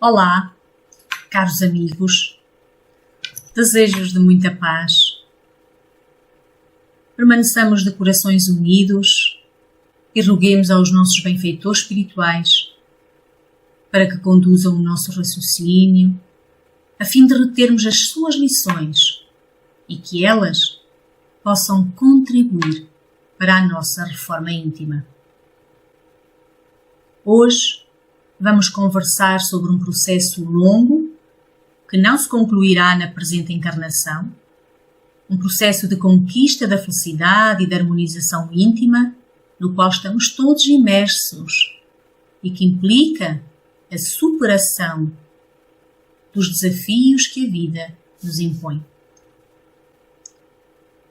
Olá, caros amigos, desejos de muita paz. Permaneçamos de corações unidos e roguemos aos nossos benfeitores espirituais para que conduzam o nosso raciocínio, a fim de retermos as suas lições e que elas possam contribuir para a nossa reforma íntima. Hoje vamos conversar sobre um processo longo que não se concluirá na presente encarnação, um processo de conquista da felicidade e da harmonização íntima no qual estamos todos imersos e que implica a superação dos desafios que a vida nos impõe.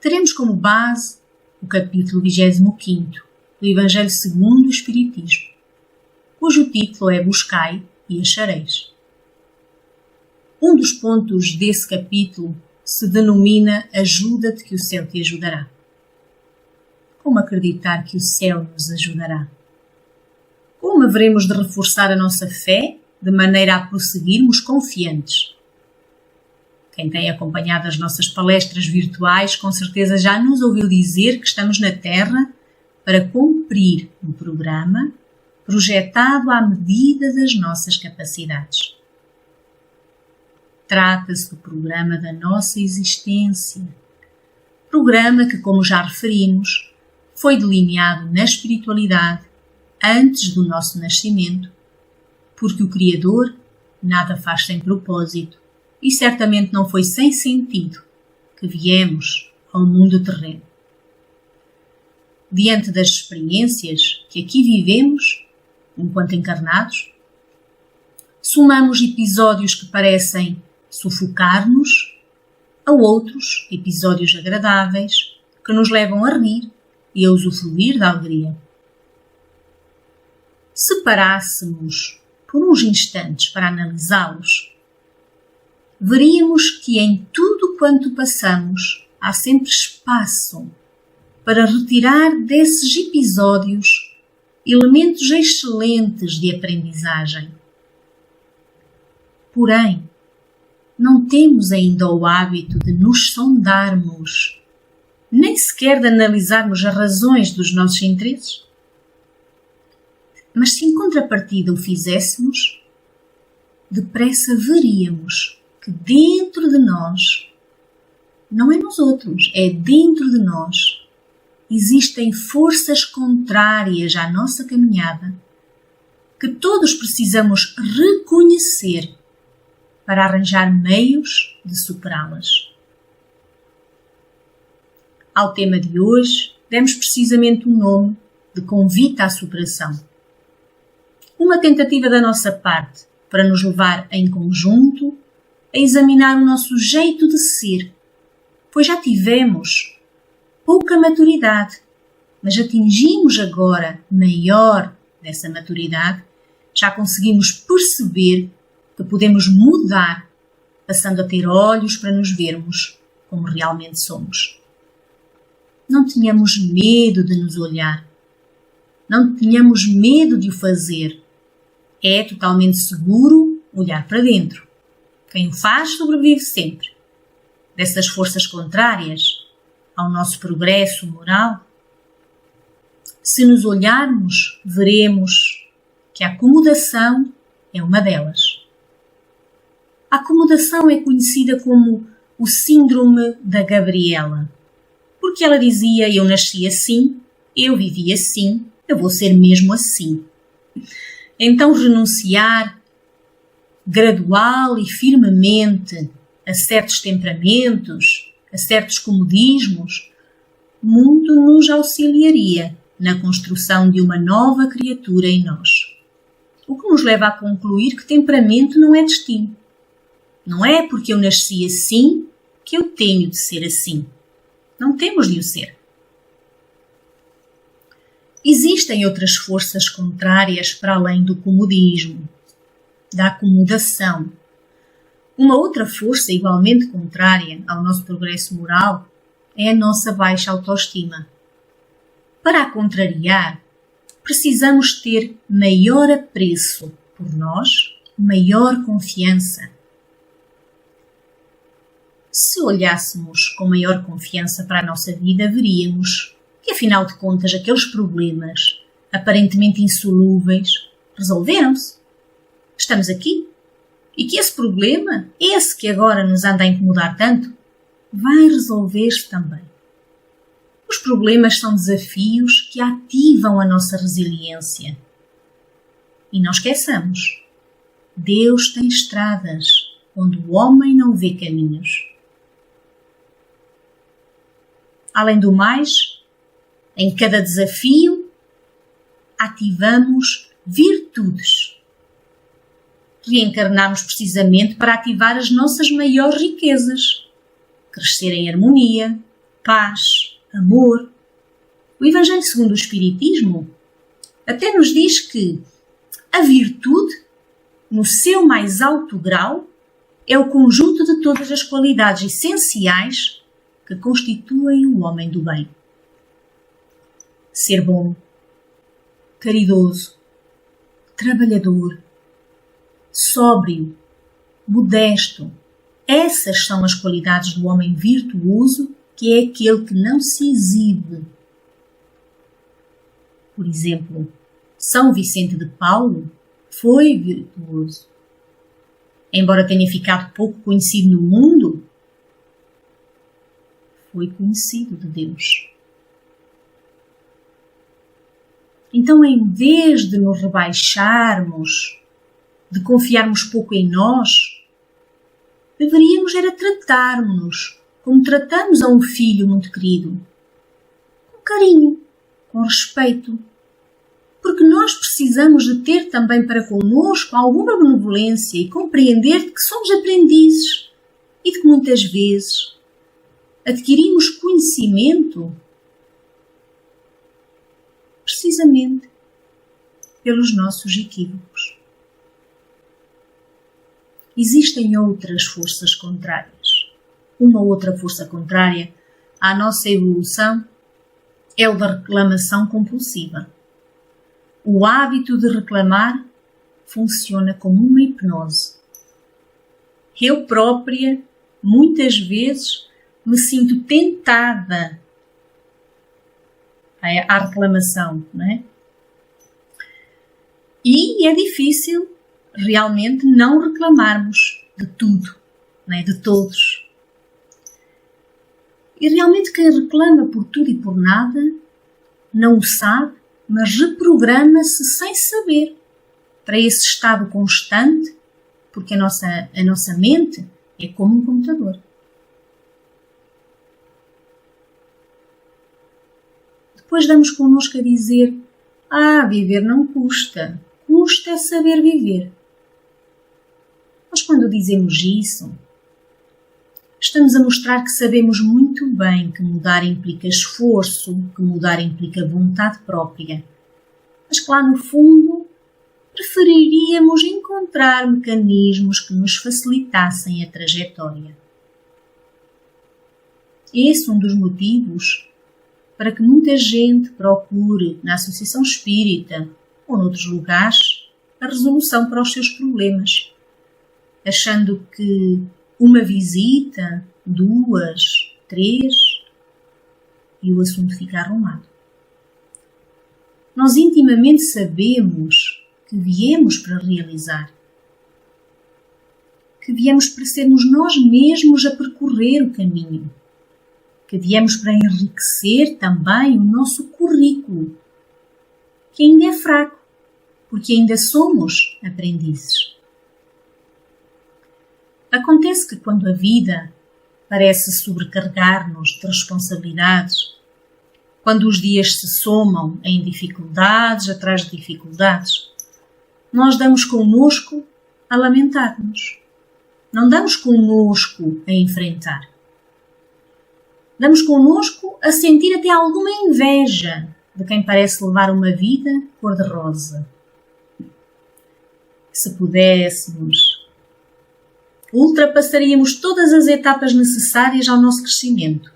Teremos como base o capítulo 25 do Evangelho segundo o Espiritismo, cujo título é Buscai e achareis. Um dos pontos desse capítulo se denomina Ajuda-te que o céu te ajudará. Como acreditar que o céu nos ajudará? Como haveremos de reforçar a nossa fé de maneira a prosseguirmos confiantes? Quem tem acompanhado as nossas palestras virtuais com certeza já nos ouviu dizer que estamos na Terra para cumprir um programa projetado à medida das nossas capacidades. Trata-se do programa da nossa existência. Programa que, como já referimos, foi delineado na espiritualidade antes do nosso nascimento, porque o Criador nada faz sem propósito e certamente não foi sem sentido que viemos ao mundo terreno. Diante das experiências que aqui vivemos, enquanto encarnados, somamos episódios que parecem sufocar-nos a outros episódios agradáveis que nos levam a rir e a usufruir da alegria. Se parássemos por uns instantes para analisá-los, veríamos que em tudo quanto passamos há sempre espaço para retirar desses episódios elementos excelentes de aprendizagem. Porém, não temos ainda o hábito de nos sondarmos, nem sequer de analisarmos as razões dos nossos interesses. Mas se em contrapartida o fizéssemos, depressa veríamos que dentro de nós, não é nos outros, é dentro de nós, existem forças contrárias à nossa caminhada que todos precisamos reconhecer para arranjar meios de superá-las. Ao tema de hoje, demos precisamente o nome de convite à superação. Uma tentativa da nossa parte para nos levar em conjunto a examinar o nosso jeito de ser, pois já tivemos pouca maturidade, mas atingimos agora maior dessa maturidade, já conseguimos perceber que podemos mudar, passando a ter olhos para nos vermos como realmente somos. Não tenhamos medo de nos olhar, não tenhamos medo de o fazer. É totalmente seguro olhar para dentro. Quem o faz sobrevive sempre. Dessas forças contrárias ao nosso progresso moral, se nos olharmos, veremos que a acomodação é uma delas. A acomodação é conhecida como o síndrome da Gabriela, porque ela dizia: eu nasci assim, eu vivi assim, eu vou ser mesmo assim. Então renunciar gradual e firmemente a certos temperamentos, a certos comodismos, muito nos auxiliaria na construção de uma nova criatura em nós. O que nos leva a concluir que temperamento não é destino. Não é porque eu nasci assim que eu tenho de ser assim. Não temos de o ser. Existem outras forças contrárias para além do comodismo, da acomodação. Uma outra força igualmente contrária ao nosso progresso moral é a nossa baixa autoestima. Para a contrariar, precisamos ter maior apreço por nós maior confiança. Se olhássemos com maior confiança para a nossa vida, veríamos que, afinal de contas, aqueles problemas aparentemente insolúveis resolveram-se. Estamos aqui. E que esse problema, esse que agora nos anda a incomodar tanto, vai resolver-se também. Os problemas são desafios que ativam a nossa resiliência. E não esqueçamos, Deus tem estradas onde o homem não vê caminhos. Além do mais, em cada desafio, ativamos virtudes. Reencarnamos precisamente para ativar as nossas maiores riquezas. Crescer em harmonia, paz, amor. O Evangelho segundo o Espiritismo até nos diz que a virtude, no seu mais alto grau, é o conjunto de todas as qualidades essenciais que constituem o homem do bem. Ser bom, caridoso, trabalhador, sóbrio, modesto. Essas são as qualidades do homem virtuoso, que é aquele que não se exibe. Por exemplo, São Vicente de Paulo foi virtuoso. Embora tenha ficado pouco conhecido no mundo, foi conhecido de Deus. Então, em vez de nos rebaixarmos, de confiarmos pouco em nós, deveríamos era tratarmos-nos como tratamos a um filho muito querido, com carinho, com respeito, porque nós precisamos de ter também para connosco alguma benevolência e compreender de que somos aprendizes e de que muitas vezes adquirimos conhecimento precisamente pelos nossos equívocos. Existem outras forças contrárias. Uma outra força contrária à nossa evolução é o da reclamação compulsiva. O hábito de reclamar funciona como uma hipnose. Eu própria, muitas vezes, me sinto tentada à reclamação, não é? E é difícil realmente não reclamarmos de tudo, não é? De todos. E realmente quem reclama por tudo e por nada não o sabe, mas reprograma-se sem saber para esse estado constante, porque a nossa mente é como um computador. Depois damos connosco a dizer: viver não custa, custa é saber viver. Mas quando dizemos isso, estamos a mostrar que sabemos muito bem que mudar implica esforço, que mudar implica vontade própria, mas que lá no fundo preferiríamos encontrar mecanismos que nos facilitassem a trajetória. Esse é um dos motivos para que muita gente procure na Associação Espírita ou noutros lugares a resolução para os seus problemas, achando que uma visita, 2, 3 e o assunto fica arrumado. Nós intimamente sabemos que viemos para realizar, que viemos para sermos nós mesmos a percorrer o caminho, que viemos para enriquecer também o nosso currículo, que ainda é fraco, porque ainda somos aprendizes. Acontece que quando a vida parece sobrecarregar-nos de responsabilidades, quando os dias se somam em dificuldades atrás de dificuldades, nós damos connosco a lamentar-nos. Não damos connosco a enfrentar. Damos connosco a sentir até alguma inveja de quem parece levar uma vida cor-de-rosa. Se pudéssemos, ultrapassaríamos todas as etapas necessárias ao nosso crescimento,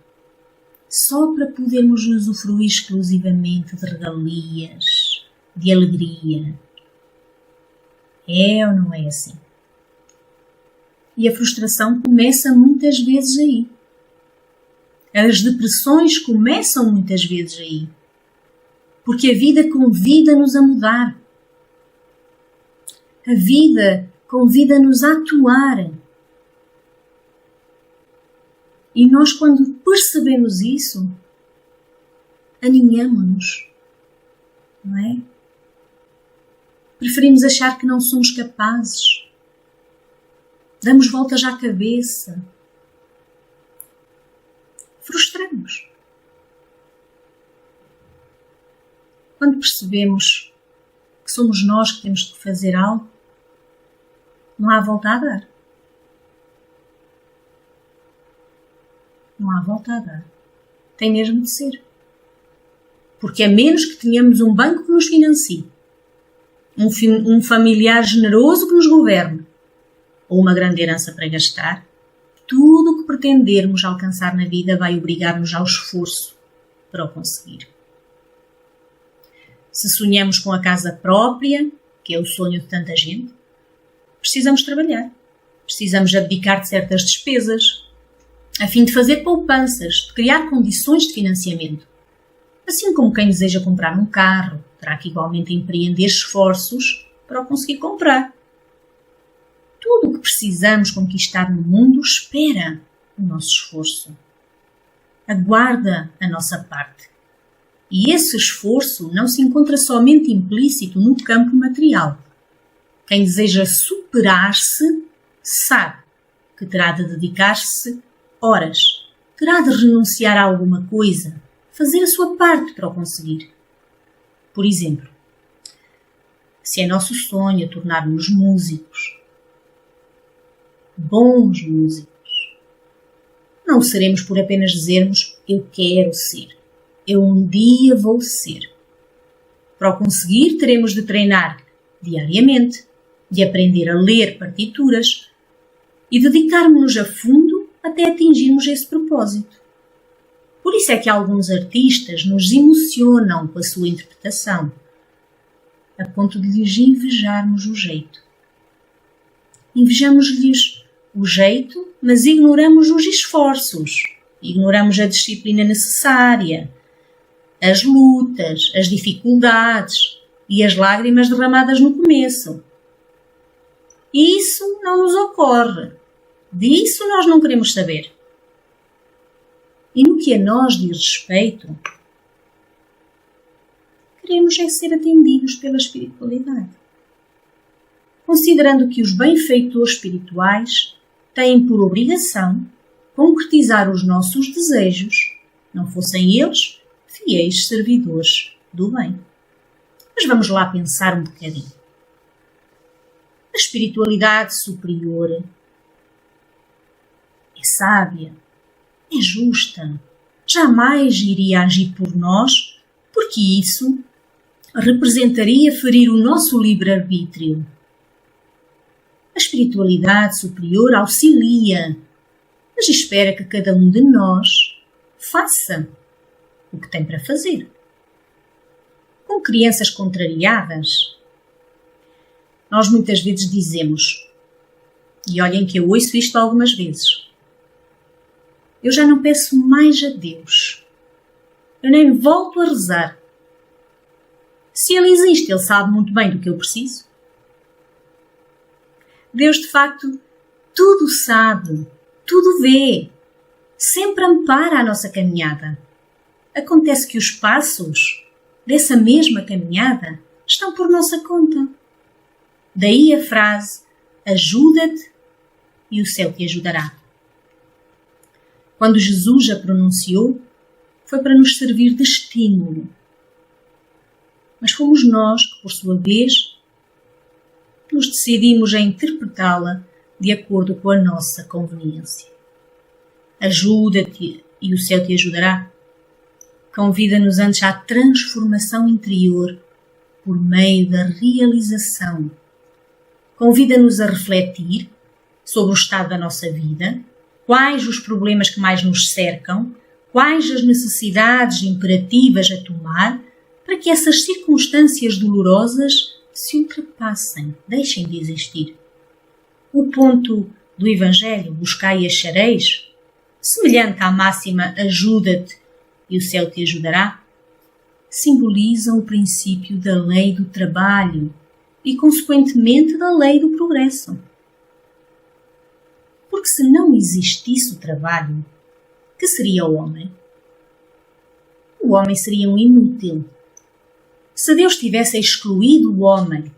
só para podermos usufruir exclusivamente de regalias, de alegria. É ou não é assim? E a frustração começa muitas vezes aí. As depressões começam muitas vezes aí. Porque a vida convida-nos a mudar. A vida convida-nos a atuar. E nós, quando percebemos isso, aninhamo-nos, não é? Preferimos achar que não somos capazes. Damos voltas à cabeça. Frustramos. Quando percebemos que somos nós que temos de fazer algo, não há volta a dar. Não há volta a dar. Tem mesmo de ser. Porque a menos que tenhamos um banco que nos financie, um familiar generoso que nos governe, ou uma grande herança para gastar, tudo o que pretendermos alcançar na vida vai obrigar-nos ao esforço para o conseguir. Se sonhamos com a casa própria, que é o sonho de tanta gente, precisamos trabalhar. Precisamos abdicar de certas despesas, a fim de fazer poupanças, de criar condições de financiamento. Assim como quem deseja comprar um carro, terá que igualmente empreender esforços para o conseguir comprar. Tudo o que precisamos conquistar no mundo espera o nosso esforço. Aguarda a nossa parte. E esse esforço não se encontra somente implícito no campo material. Quem deseja superar-se sabe que terá de dedicar-se horas, terá de renunciar a alguma coisa, fazer a sua parte para o conseguir. Por exemplo, se é nosso sonho tornar-nos músicos, bons músicos, não o seremos por apenas dizermos eu quero ser, eu um dia vou ser. Para o conseguir, teremos de treinar diariamente, de aprender a ler partituras e dedicarmos-nos a fundo até atingirmos esse propósito. Por isso é que alguns artistas nos emocionam com a sua interpretação, a ponto de lhes invejarmos o jeito. Invejamos-lhes o jeito, mas ignoramos os esforços, ignoramos a disciplina necessária, as lutas, as dificuldades e as lágrimas derramadas no começo. E isso não nos ocorre. Disso nós não queremos saber. E no que a nós diz respeito, queremos é ser atendidos pela espiritualidade. Considerando que os benfeitores espirituais têm por obrigação concretizar os nossos desejos, não fossem eles fiéis servidores do bem. Mas vamos lá pensar um bocadinho. A espiritualidade superior é sábia, é justa, jamais iria agir por nós, porque isso representaria ferir o nosso livre-arbítrio. A espiritualidade superior auxilia, mas espera que cada um de nós faça o que tem para fazer. Com crianças contrariadas, nós muitas vezes dizemos, e olhem que eu ouço isto algumas vezes, eu já não peço mais a Deus, eu nem volto a rezar. Se Ele existe, Ele sabe muito bem do que eu preciso. Deus, de facto, tudo sabe, tudo vê, sempre ampara a nossa caminhada. Acontece que os passos dessa mesma caminhada estão por nossa conta. Daí a frase, ajuda-te e o céu te ajudará. Quando Jesus a pronunciou, foi para nos servir de estímulo. Mas fomos nós que, por sua vez, nos decidimos a interpretá-la de acordo com a nossa conveniência. Ajuda-te e o céu te ajudará. Convida-nos antes à transformação interior por meio da realização. Convida-nos a refletir sobre o estado da nossa vida, quais os problemas que mais nos cercam, quais as necessidades imperativas a tomar para que essas circunstâncias dolorosas se ultrapassem, deixem de existir. O ponto do Evangelho, buscai e achareis, semelhante à máxima ajuda-te e o céu te ajudará, simbolizam o princípio da lei do trabalho e, consequentemente, da lei do progresso. Porque se não existisse o trabalho, que seria o homem? O homem seria um inútil. Se Deus tivesse excluído o homem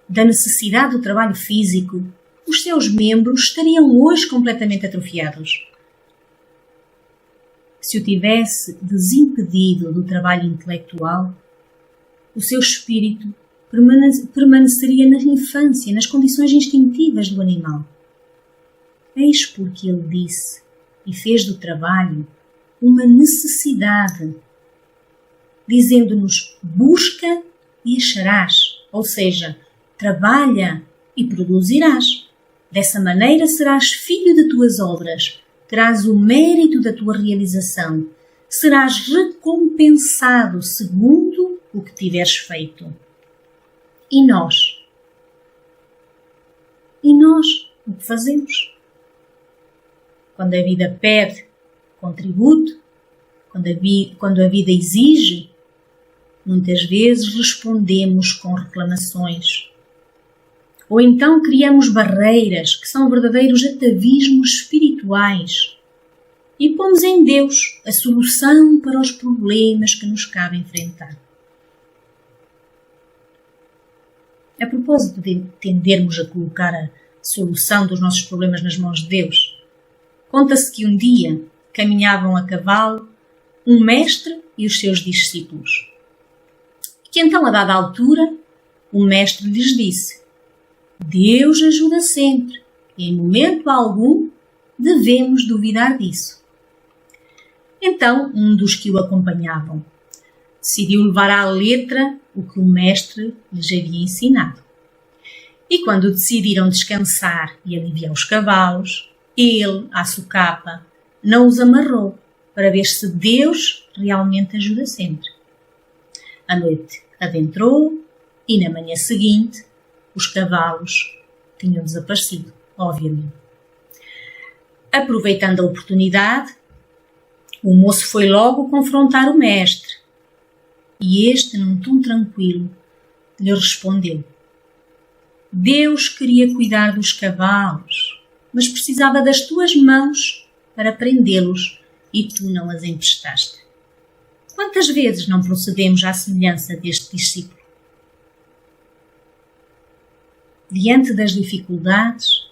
da necessidade do trabalho físico, os seus membros estariam hoje completamente atrofiados. Se o tivesse desimpedido do trabalho intelectual, o seu espírito permaneceria na infância, nas condições instintivas do animal. Eis porque ele disse e fez do trabalho uma necessidade, dizendo-nos: busca e acharás, ou seja, trabalha e produzirás. Dessa maneira serás filho de tuas obras, terás o mérito da tua realização, serás recompensado segundo o que tiveres feito. E nós? O que fazemos? Quando a vida pede contributo, quando a vida exige, muitas vezes respondemos com reclamações. Ou então criamos barreiras que são verdadeiros atavismos espirituais e pomos em Deus a solução para os problemas que nos cabe enfrentar. A propósito de tendermos a colocar a solução dos nossos problemas nas mãos de Deus, conta-se que um dia caminhavam a cavalo um mestre e os seus discípulos. E que então, a dada altura, o mestre lhes disse: Deus ajuda sempre e em momento algum devemos duvidar disso. Então, um dos que o acompanhavam decidiu levar à letra o que o mestre lhes havia ensinado. E quando decidiram descansar e aliviar os cavalos, ele, à socapa, não os amarrou para ver se Deus realmente ajuda sempre. A noite adentrou e na manhã seguinte os cavalos tinham desaparecido, obviamente. Aproveitando a oportunidade, o moço foi logo confrontar o mestre e este, num tom tranquilo, lhe respondeu: Deus queria cuidar dos cavalos, mas precisava das tuas mãos para prendê-los e tu não as emprestaste. Quantas vezes não procedemos à semelhança deste discípulo? Diante das dificuldades,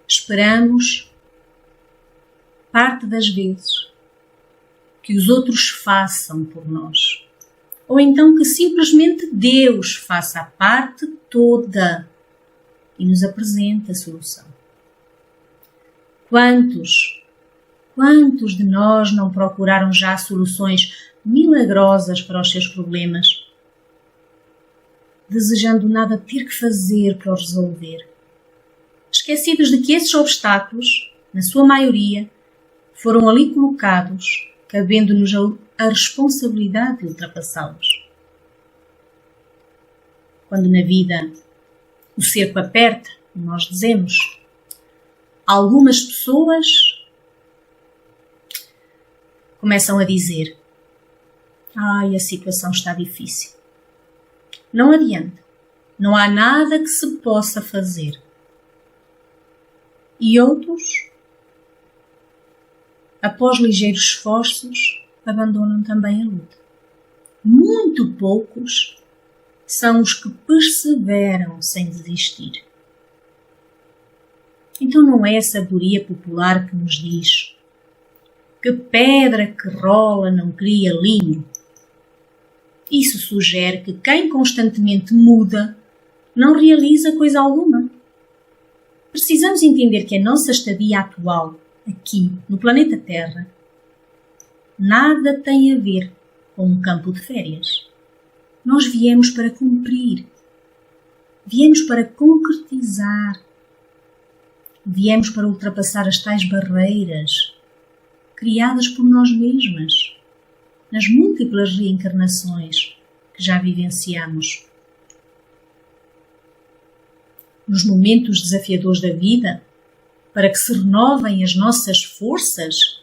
esperamos, parte das vezes, que os outros façam por nós. Ou então que simplesmente Deus faça a parte toda e nos apresente a solução. Quantos de nós não procuraram já soluções milagrosas para os seus problemas, desejando nada ter que fazer para os resolver, esquecidos de que esses obstáculos, na sua maioria, foram ali colocados, cabendo-nos a responsabilidade de ultrapassá-los. Quando na vida o cerco aperta, nós dizemos, algumas pessoas começam a dizer: ai, a situação está difícil. Não adianta. Não há nada que se possa fazer. E outros, após ligeiros esforços, abandonam também a luta. Muito poucos são os que perseveram sem desistir. Então não é a sabedoria popular que nos diz que pedra que rola não cria linho? Isso sugere que quem constantemente muda não realiza coisa alguma. Precisamos entender que a nossa estadia atual, aqui no planeta Terra, nada tem a ver com um campo de férias. Nós viemos para cumprir, viemos para concretizar, viemos para ultrapassar as tais barreiras criadas por nós mesmas, nas múltiplas reencarnações que já vivenciamos. nos momentos desafiadores da vida, para que se renovem as nossas forças,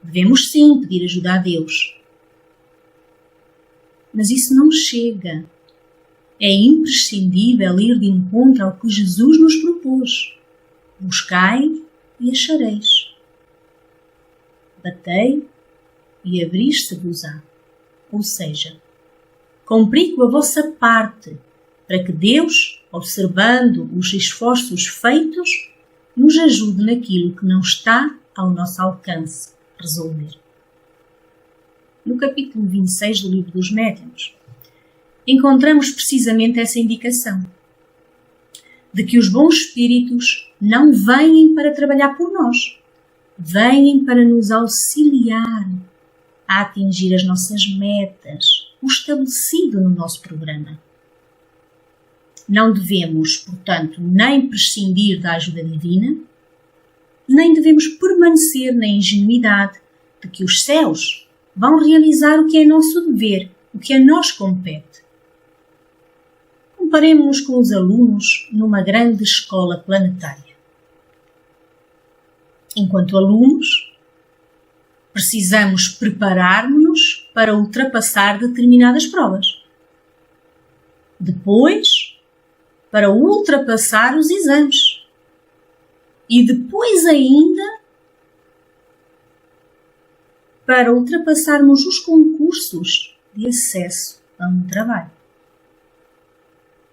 devemos sim pedir ajuda a Deus. Mas isso não chega. É imprescindível ir de encontro ao que Jesus nos propôs. Buscai e achareis. Batei e abrir-se-vos-á. Ou seja, cumpri com a vossa parte, para que Deus, observando os esforços feitos, nos ajude naquilo que não está ao nosso alcance resolver. No capítulo 26 do Livro dos Médiuns, encontramos precisamente essa indicação de que os bons espíritos não vêm para trabalhar por nós, vêm para nos auxiliar a atingir as nossas metas, o estabelecido no nosso programa. Não devemos, portanto, nem prescindir da ajuda divina, nem devemos permanecer na ingenuidade de que os céus vão realizar o que é nosso dever, o que a nós compete. Comparemos-nos com os alunos numa grande escola planetária. Enquanto alunos, precisamos preparar-nos para ultrapassar determinadas provas. Depois, para ultrapassar os exames. E depois ainda, para ultrapassarmos os concursos de acesso a um trabalho.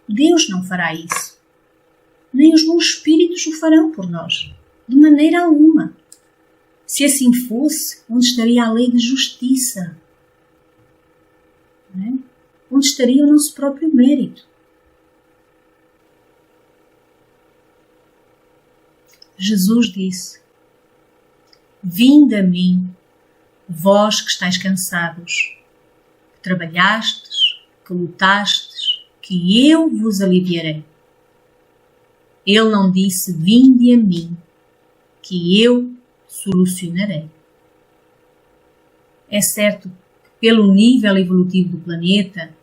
Deus não fará isso. Nem os bons espíritos o farão por nós. De maneira alguma. Se assim fosse, onde estaria a lei de justiça? Não é? Onde estaria o nosso próprio mérito? Jesus disse: vinde a mim, vós que estáis cansados, que trabalhastes, que lutastes, que eu vos aliviarei. Ele não disse: vinde a mim, que eu solucionarei. É certo que, pelo nível evolutivo do planeta,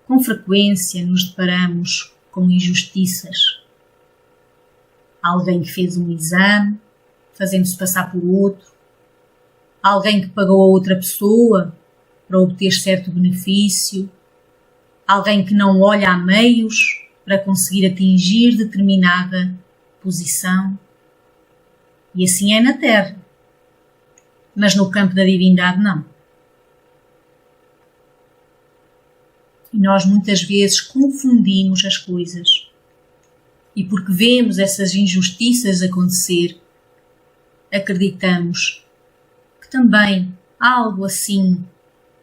com frequência nos deparamos com injustiças. Alguém que fez um exame, fazendo-se passar por outro. Alguém que pagou a outra pessoa para obter certo benefício. Alguém que não olha a meios para conseguir atingir determinada posição. E assim é na Terra. Mas no campo da divindade não. E nós muitas vezes confundimos as coisas. E porque vemos essas injustiças acontecer, acreditamos que também algo assim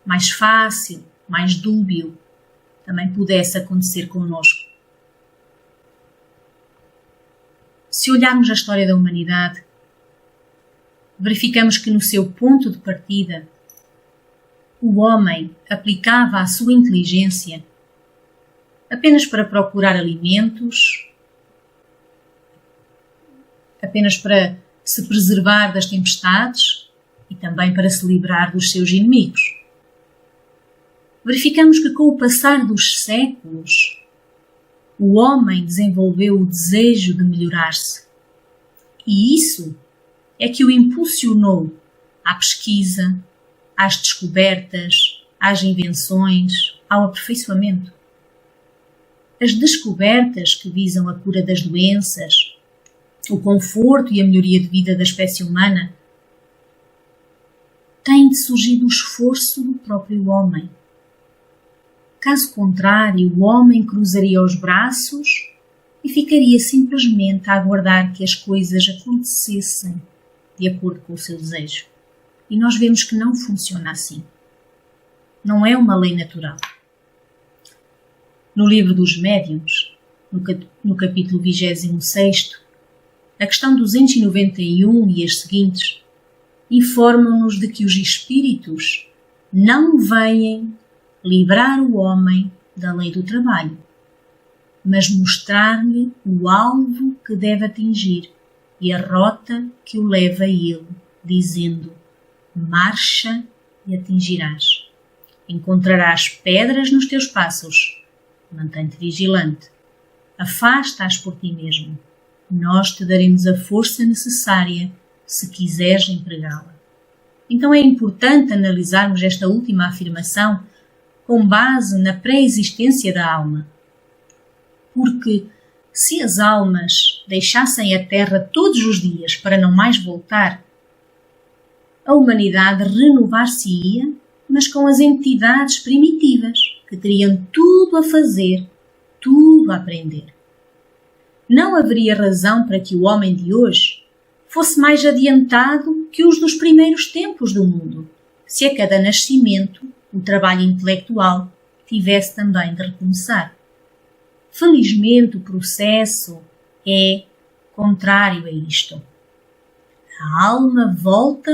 mais fácil, mais dúbio, também pudesse acontecer connosco. Se olharmos a história da humanidade, verificamos que no seu ponto de partida, o homem aplicava a sua inteligência apenas para procurar alimentos, apenas para se preservar das tempestades e também para se livrar dos seus inimigos. Verificamos que com o passar dos séculos, o homem desenvolveu o desejo de melhorar-se. E isso é que o impulsionou à pesquisa, às descobertas, às invenções, ao aperfeiçoamento. As descobertas que visam a cura das doenças, o conforto e a melhoria de vida da espécie humana, têm de surgir do esforço do próprio homem. Caso contrário, o homem cruzaria os braços e ficaria simplesmente a aguardar que as coisas acontecessem de acordo com o seu desejo. E nós vemos que não funciona assim. Não é uma lei natural. No Livro dos Médiuns, no capítulo 26, a questão 291 e as seguintes informam-nos de que os espíritos não vêm livrar o homem da lei do trabalho, mas mostrar-lhe o alvo que deve atingir e a rota que o leva a ele, dizendo: marcha e atingirás. Encontrarás pedras nos teus passos. Mantém-te vigilante. Afasta-as por ti mesmo. Nós te daremos a força necessária se quiseres empregá-la. Então é importante analisarmos esta última afirmação com base na pré-existência da alma. Porque se as almas deixassem a Terra todos os dias para não mais voltar, a humanidade renovar-se-ia, mas com as entidades primitivas, que teriam tudo a fazer, tudo a aprender. Não haveria razão para que o homem de hoje fosse mais adiantado que os dos primeiros tempos do mundo, se a cada nascimento o trabalho intelectual tivesse também de recomeçar. Felizmente o processo é contrário a isto. A alma volta,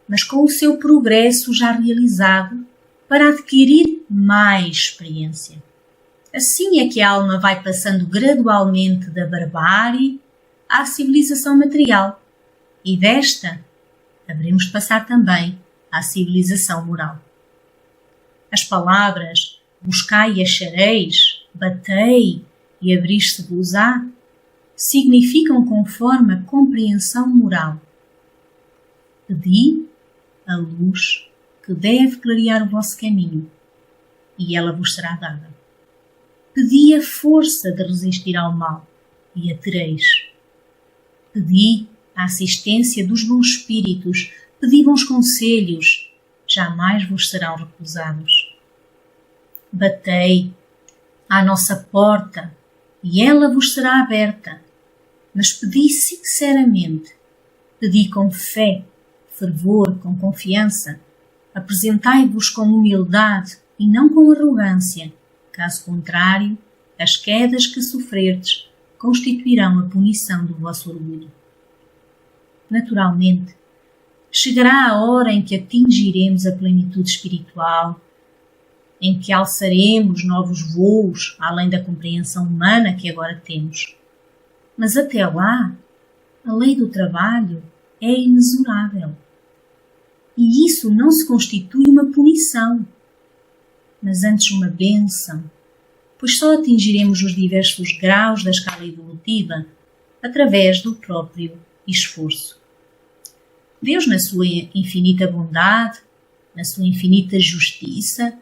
mas com o seu progresso já realizado, para adquirir mais experiência. Assim é que a alma vai passando gradualmente da barbárie à civilização material, e desta haveremos de passar também à civilização moral. As palavras buscai e achareis, batei e abrir-se-vos-á significam conforme a compreensão moral. Pedi a luz que deve clarear o vosso caminho, e ela vos será dada. Pedi a força de resistir ao mal, e a tereis. Pedi a assistência dos bons espíritos, pedi bons conselhos, jamais vos serão recusados. Batei à nossa porta, e ela vos será aberta, mas pedi sinceramente, pedi com fé, fervor, com confiança, apresentai-vos com humildade e não com arrogância, caso contrário, as quedas que sofrerdes constituirão a punição do vosso orgulho. Naturalmente, chegará a hora em que atingiremos a plenitude espiritual, em que alçaremos novos voos além da compreensão humana que agora temos. Mas até lá, a lei do trabalho é inexorável. E isso não se constitui uma punição, mas antes uma bênção, pois só atingiremos os diversos graus da escala evolutiva através do próprio esforço. Deus, na sua infinita bondade, na sua infinita justiça,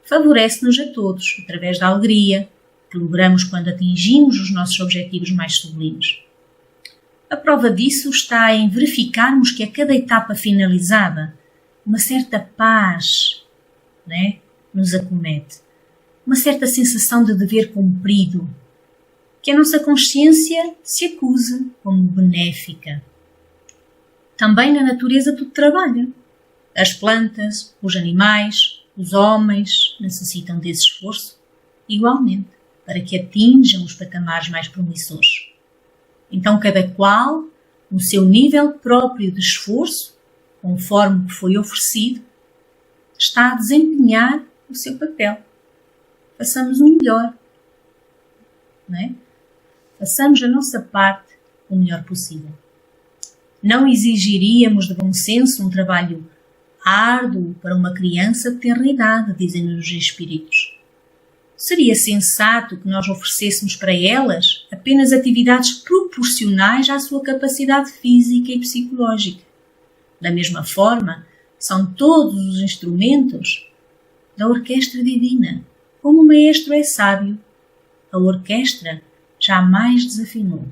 favorece-nos a todos através da alegria que logramos quando atingimos os nossos objetivos mais sublimes. A prova disso está em verificarmos que a cada etapa finalizada, uma certa paz, nos acomete, uma certa sensação de dever cumprido, que a nossa consciência se acusa como benéfica. Também na natureza tudo trabalha. As plantas, os animais, os homens necessitam desse esforço igualmente para que atinjam os patamares mais promissores. Então cada qual, no seu nível próprio de esforço, conforme o que foi oferecido, está a desempenhar o seu papel. Façamos o melhor, Façamos a nossa parte o melhor possível. Não exigiríamos de bom senso um trabalho árduo para uma criança de tenra idade, dizem-nos os espíritos. Seria sensato que nós oferecêssemos para elas apenas atividades proporcionais à sua capacidade física e psicológica. Da mesma forma, são todos os instrumentos da orquestra divina. Como o maestro é sábio, a orquestra jamais desafinou.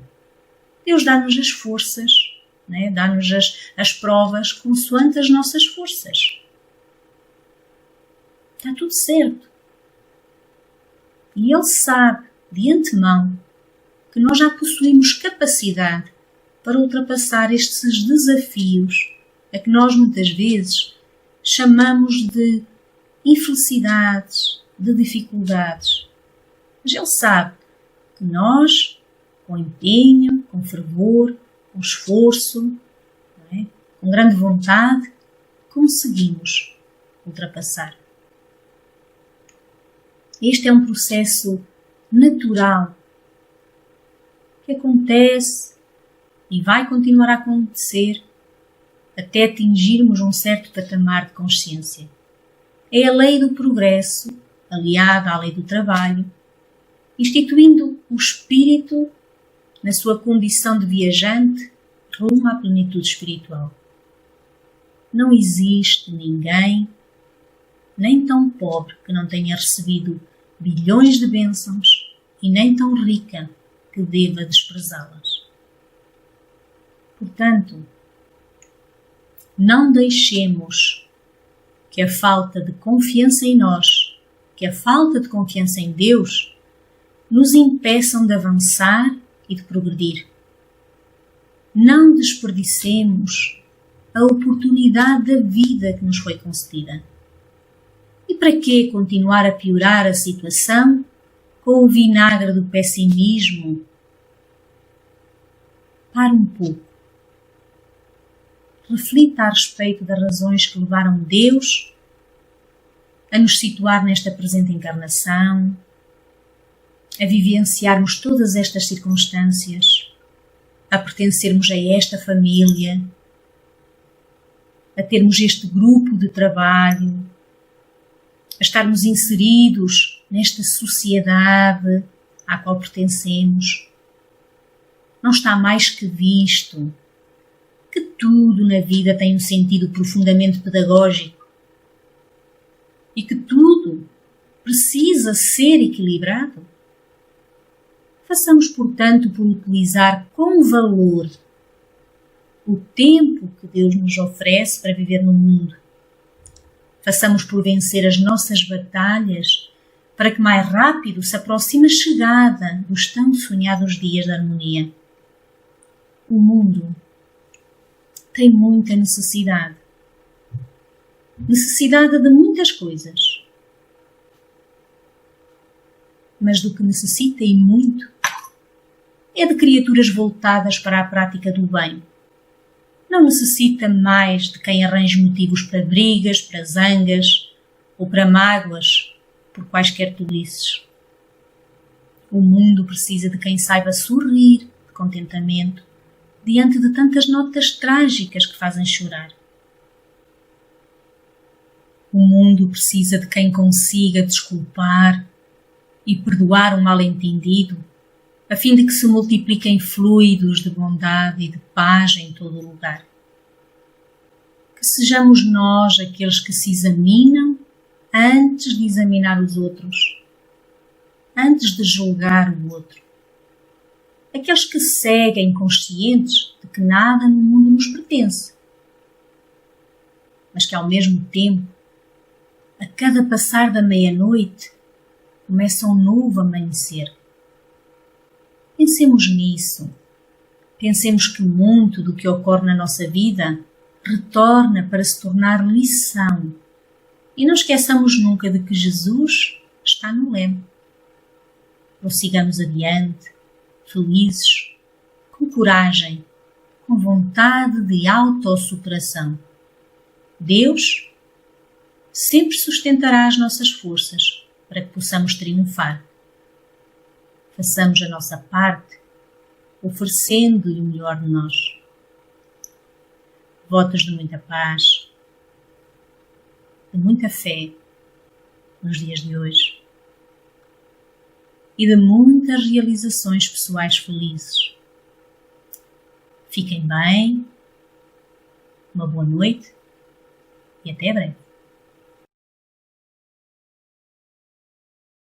Deus dá-nos as forças, dá-nos as provas consoante as nossas forças. Está tudo certo. E Ele sabe, de antemão, que nós já possuímos capacidade para ultrapassar estes desafios a que nós muitas vezes chamamos de infelicidades, de dificuldades. Mas Ele sabe que nós, com empenho, com fervor, com esforço, com grande vontade, conseguimos ultrapassar. Este é um processo natural que acontece e vai continuar a acontecer até atingirmos um certo patamar de consciência. É a lei do progresso, aliada à lei do trabalho, instituindo o espírito, na sua condição de viajante, rumo à plenitude espiritual. Não existe ninguém, nem tão pobre, que não tenha recebido bilhões de bênçãos e nem tão rica que deva desprezá-las. Portanto, não deixemos que a falta de confiança em nós, que a falta de confiança em Deus, nos impeçam de avançar e de progredir. Não desperdicemos a oportunidade da vida que nos foi concedida. E para que continuar a piorar a situação com o vinagre do pessimismo? Pare um pouco. Reflita a respeito das razões que levaram Deus a nos situar nesta presente encarnação, a vivenciarmos todas estas circunstâncias, a pertencermos a esta família, a termos este grupo de trabalho, a estarmos inseridos nesta sociedade à qual pertencemos. Não está mais que visto que tudo na vida tem um sentido profundamente pedagógico e que tudo precisa ser equilibrado. Façamos, portanto, por utilizar com valor o tempo que Deus nos oferece para viver no mundo. Façamos por vencer as nossas batalhas para que mais rápido se aproxime a chegada dos tão sonhados dias da harmonia. O mundo tem muita necessidade. Necessidade de muitas coisas. Mas do que necessita e muito é de criaturas voltadas para a prática do bem. Não necessita mais de quem arranje motivos para brigas, para zangas ou para mágoas por quaisquer tolices. O mundo precisa de quem saiba sorrir de contentamento diante de tantas notas trágicas que fazem chorar. O mundo precisa de quem consiga desculpar e perdoar o mal-entendido, a fim de que se multipliquem fluidos de bondade e de paz em todo o lugar. Que sejamos nós aqueles que se examinam antes de examinar os outros, antes de julgar o outro. Aqueles que seguem conscientes de que nada no mundo nos pertence, mas que ao mesmo tempo, a cada passar da meia-noite, começa um novo amanhecer. Pensemos nisso. Pensemos que muito do que ocorre na nossa vida retorna para se tornar lição. E não esqueçamos nunca de que Jesus está no leme. Prossigamos adiante, felizes, com coragem, com vontade de autossuperação. Deus sempre sustentará as nossas forças para que possamos triunfar. Façamos a nossa parte, oferecendo-lhe o melhor de nós. Votos de muita paz, de muita fé nos dias de hoje e de muitas realizações pessoais felizes. Fiquem bem, uma boa noite e até breve.